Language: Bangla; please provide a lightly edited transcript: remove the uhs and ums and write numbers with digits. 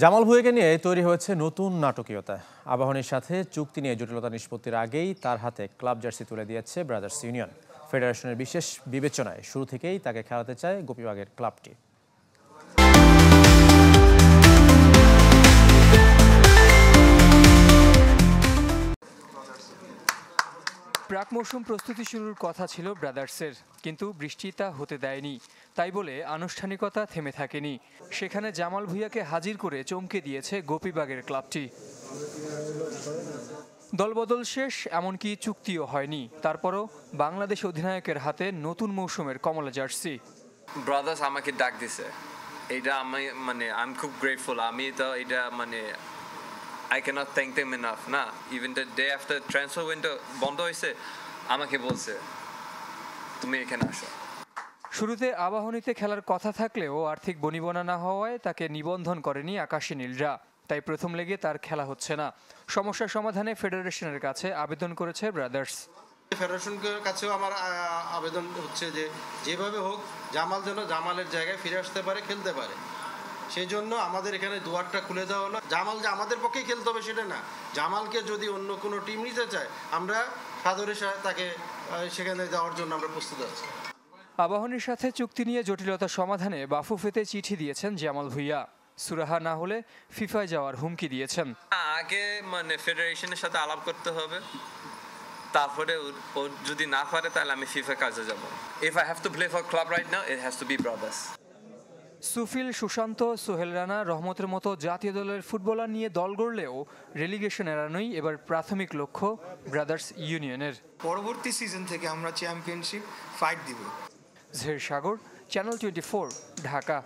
জামাল ভুঁইয়াকে নিয়ে তৈরি হয়েছে নতুন নাটকীয়তা। আবাহনীর সাথে চুক্তি নিয়ে জটিলতা নিষ্পত্তির আগেই তার হাতে ক্লাব জার্সি তুলে দিয়েছে ব্রাদার্স ইউনিয়ন। ফেডারেশনের বিশেষ বিবেচনায় শুরু থেকেই তাকে খেলাতে চায় গোপীবাগের ক্লাবটি। প্রাক মৌসুম প্রস্তুতি শুরুর কথা ছিল ব্রাদার্সের, কিন্তু বৃষ্টি তা হতে দেয়নি। তাই বলে আনুষ্ঠানিকতা থেমে থাকেনি। সেখানে জামাল ভুঁইয়াকে হাজির করে চমকে দিয়েছে গোপীবাগের ক্লাবটি। দলবদল শেষ, এমনকি চুক্তিও হয়নি। তারপরও বাংলাদেশ অধিনায়কের হাতে নতুন মৌসুমের কমলা জার্সি। ব্রাদার্স আমাকে ডাক দিছে, এটা আমি আই এম খুব গ্রেটফুল। আমি তো এটা I cannot thank them enough না। Even the day after transfer window বন্ধ হয়েছে, আমাকে বলছে তুমি এখানে আসো। শুরুতে আবাহনীতে খেলার কথা থাকলেও আর্থিক বনিবনা না হওয়ায় তাকে নিবন্ধন করেনি আকাশী নীলরা। তাই প্রথম লেগে তার খেলা হচ্ছে না। সমস্যার সমাধানে ফেডারেশনের কাছে আবেদন করেছে ব্রাদার্স। ফেডারেশনের কাছেও আমার আবেদন হচ্ছে যে যেভাবে হোক জামাল যেন জামালের জায়গায় ফিরে আসতে পারে, খেলতে পারে। সেই জন্য আমাদের এখানে দুয়ারটা খুলে দেওয়া হলো। জামাল যে আমাদের পক্ষেই খেলতে হবে সেটা না, জামালকে যদি অন্য কোনো টিম নিতে চায় আমরা সাদরে তাকে সেখানে যাওয়ার জন্য আমরা প্রস্তুত আছি। আবাহনীর সাথে চুক্তি নিয়ে জটিলতা সমাধানে বাফুফেতে চিঠি দিয়েছেন জামাল ভুঁইয়া। সুরাহা না হলে ফিফায় যাওয়ার হুমকি দিয়েছেন। আগে ফেডারেশনের সাথে আলাপ করতে হবে, তারপরে ও যদি না পারে তাহলে আমি ফিফা কাজে যাব। If I have to play for club right now, it has to be brothers. Sufil, Sushanta, Sohel Rana, রহমতের মতো জাতীয় দলের ফুটবলার নিয়ে দল গড়লেও রেলিগেশন এড়ানোই এবার প্রাথমিক লক্ষ্য ব্রাদার্স ইউনিয়নের। পরবর্তী সিজন থেকে আমরা চ্যাম্পিয়নশিপ ফাইট দিব। জহির সাগর, চ্যানেল 24, ঢাকা।